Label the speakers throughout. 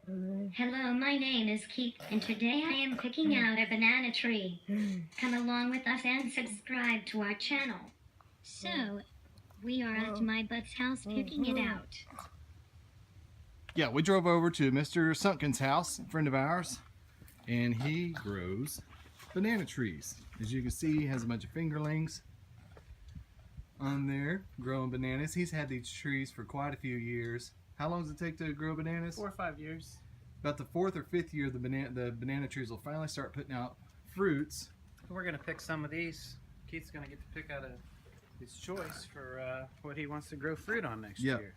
Speaker 1: Hello, my name is Keith, and today I am picking out a banana tree. Come along with us and subscribe to our channel. So, we are at my butt's house picking it out.
Speaker 2: Yeah, we drove over to Mr. Sunken's house, a friend of ours, and he grows banana trees. As you can see, he has a bunch of fingerlings on there growing bananas. He's had these trees for quite a few years. How long does it take to grow bananas?
Speaker 3: 4 or 5 years.
Speaker 2: About the 4th or 5th year, the banana trees will finally start putting out fruits.
Speaker 3: We're gonna pick some of these. Keith's gonna get to pick out his choice for what he wants to grow fruit on next year.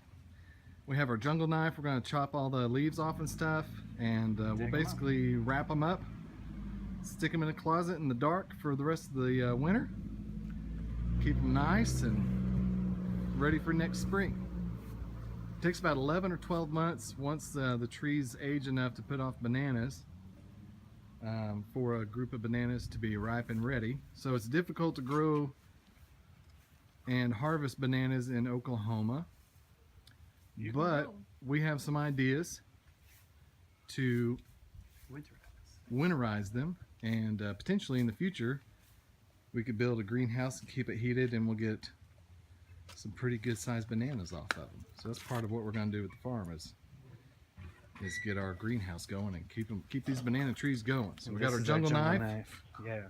Speaker 2: We have our jungle knife. We're going to chop all the leaves off and stuff, and we'll basically wrap them up, stick them in a closet in the dark for the rest of the winter, keep them nice and ready for next spring. It takes about 11 or 12 months once the trees age enough to put off bananas for a group of bananas to be ripe and ready. So it's difficult to grow and harvest bananas in Oklahoma. But we have some ideas to winterize them, and potentially in the future we could build a greenhouse and keep it heated, and we'll get some pretty good sized bananas off of them. So that's part of what we're going to do with the farm is get our greenhouse going and keep these banana trees going. So we got our jungle knife.
Speaker 3: Yeah.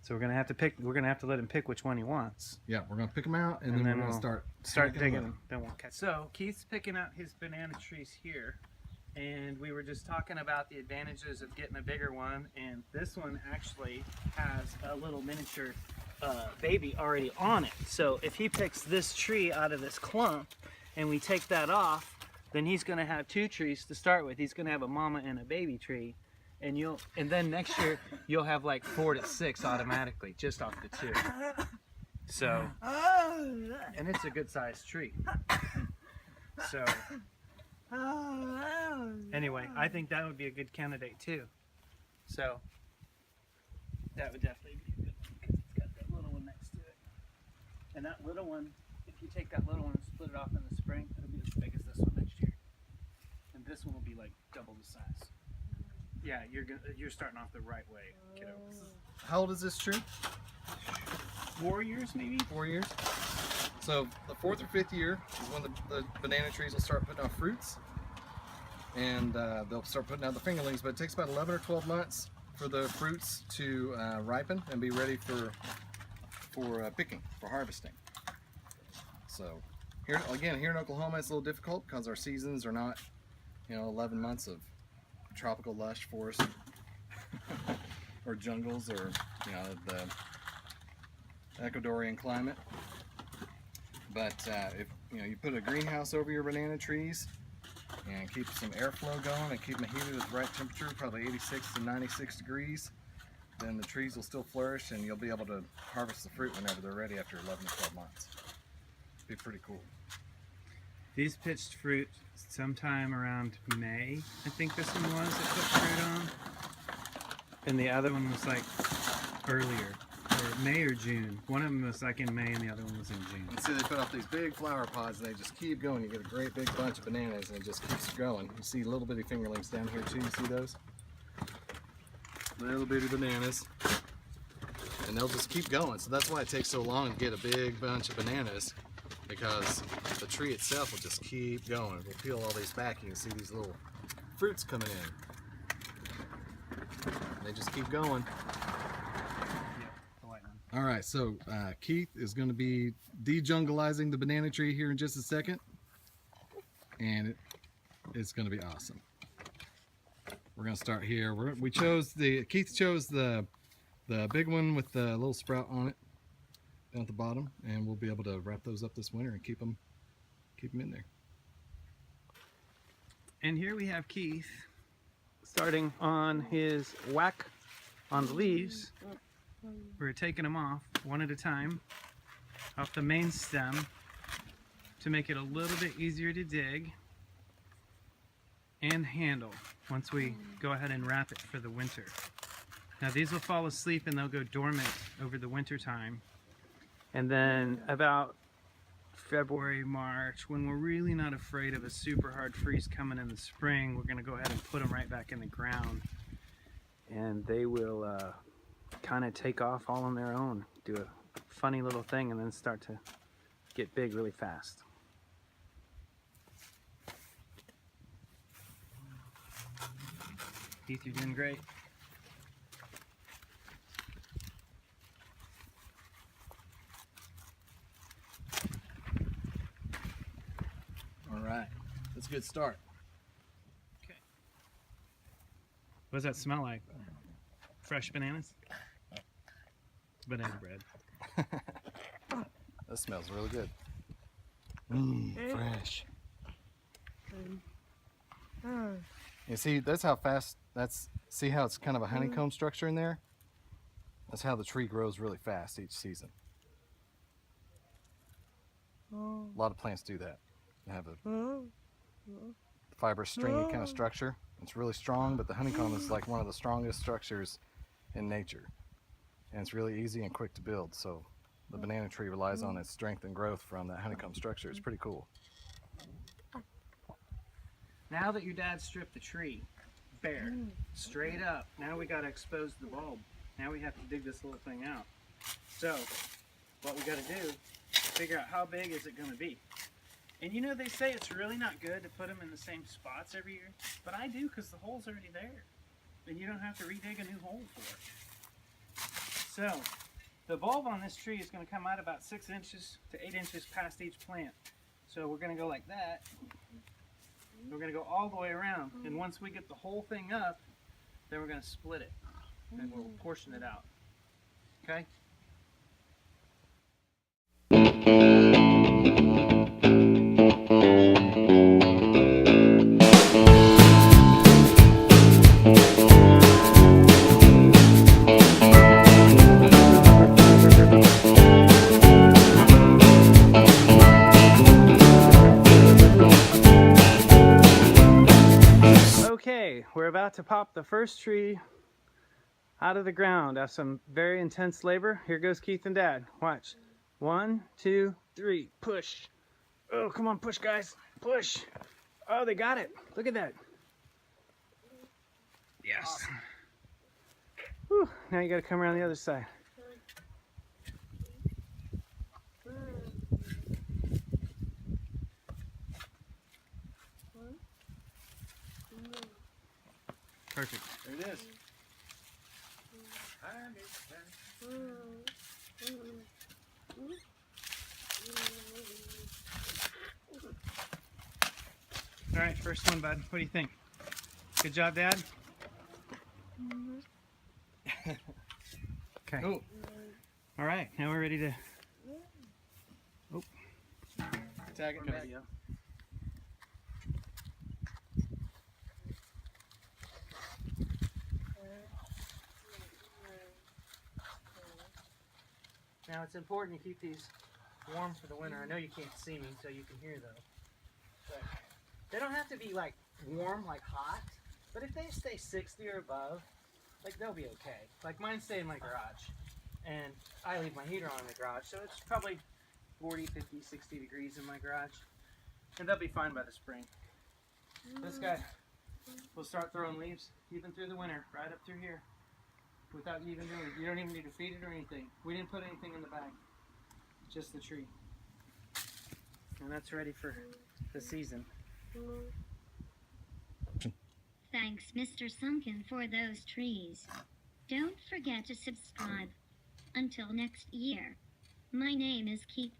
Speaker 3: So we're gonna have to pick. We're gonna have to let him pick which one he wants.
Speaker 2: Yeah, we're gonna pick them out, and then we're gonna start
Speaker 3: digging them. Then we'll catch. So Keith's picking out his banana trees here, and we were just talking about the advantages of getting a bigger one. And this one actually has a little miniature baby already on it. So if he picks this tree out of this clump, and we take that off, then he's gonna have 2 trees to start with. He's gonna have a mama and a baby tree. And then next year you'll have like 4 to 6 automatically just off the 2. So, and it's a good sized tree. So, anyway, I think that would be a good candidate too. So, that would definitely be a good one because it's got that little one next to it. And that little one, if you take that little one and split it off in the spring, it'll be as big as this one next year. And this one will be like double the size. Yeah, you're starting off the right way, kiddo.
Speaker 2: How old is this tree?
Speaker 3: 4 years, maybe?
Speaker 2: 4 years. So the 4th or 5th year is when the banana trees will start putting out fruits, and they'll start putting out the fingerlings. But it takes about 11 or 12 months for the fruits to ripen and be ready for picking, for harvesting. So here in Oklahoma, it's a little difficult because our seasons are not, 11 months of tropical lush forest or jungles, or the Ecuadorian climate. But if you put a greenhouse over your banana trees and keep some airflow going and keep them heated at the right temperature, probably 86 to 96 degrees, then the trees will still flourish and you'll be able to harvest the fruit whenever they're ready after 11 to 12 months. It'd be pretty cool.
Speaker 3: These pitched fruit sometime around May, I think this one was that put fruit on. And the other one was like earlier, or May or June. One of them was like in May and the other one was in June.
Speaker 2: And see, they put off these big flower pods and they just keep going. You get a great big bunch of bananas and it just keeps growing. You see little bitty fingerlings down here too, you see those? Little bitty bananas. And they'll just keep going. So that's why it takes so long to get a big bunch of bananas, because the tree itself will just keep going. We'll peel all these back, you can see these little fruits coming in. They just keep going. All right, so Keith is going to be de-jungleizing the banana tree here in just a second, and it's going to be awesome. We're going to start here. Keith chose the big one with the little sprout on it down at the bottom, and we'll be able to wrap those up this winter and keep them in there.
Speaker 3: And here we have Keith starting on his whack on the leaves. We're taking them off one at a time off the main stem to make it a little bit easier to dig and handle once we go ahead and wrap it for the winter. Now these will fall asleep and they'll go dormant over the winter time, and then about February, March, when we're really not afraid of a super hard freeze coming in the spring, we're going to go ahead and put them right back in the ground. And they will kind of take off all on their own, do a funny little thing, and then start to get big really fast. Keith, you're doing great.
Speaker 2: All right, that's a good start.
Speaker 3: Okay. What does that smell like? Fresh bananas? Banana bread.
Speaker 2: That smells really good. Fresh. You see, that's how fast, see how it's kind of a honeycomb structure in there? That's how the tree grows really fast each season. A lot of plants do that. They have a fibrous stringy kind of structure. It's really strong, but the honeycomb is like one of the strongest structures in nature. And it's really easy and quick to build, so the banana tree relies on its strength and growth from that honeycomb structure. It's pretty cool.
Speaker 3: Now that your dad stripped the tree bare, straight up, now we got to expose the bulb. Now we have to dig this little thing out. So what we got to do, figure out how big is it going to be. And you know, they say it's really not good to put them in the same spots every year, but I do because the hole's already there. And you don't have to redig a new hole for it. So the bulb on this tree is going to come out about 6 inches to 8 inches past each plant. So we're going to go like that. We're going to go all the way around, and once we get the whole thing up, then we're going to split it, and we'll portion it out. Okay? Okay, we're about to pop the first tree out of the ground after some very intense labor. Here goes Keith and Dad. Watch. 1, 2, 3. Push. Oh, come on, push, guys. Push. Oh, they got it. Look at that. Yes. Awesome. Whew. Now you got to come around the other side. Perfect. There it is. All right, first one, bud. What do you think? Good job, Dad? Okay. Oh. All right, now we're ready to... Oh. Tag it back. Now it's important to keep these warm for the winter. I know you can't see me, so you can hear though. But they don't have to be like warm, like hot. But if they stay 60 or above, like they'll be okay. Like mine stay in my garage, and I leave my heater on in the garage, so it's probably 40, 50, 60 degrees in my garage, and they'll be fine by the spring. This guy will start throwing leaves even through the winter, right up through here. Without even doing it. You don't even need to feed it or anything. We didn't put anything in the bag. Just the tree. And that's ready for the season.
Speaker 1: Thanks, Mr. Sunken, for those trees. Don't forget to subscribe. Until next year. My name is Keith.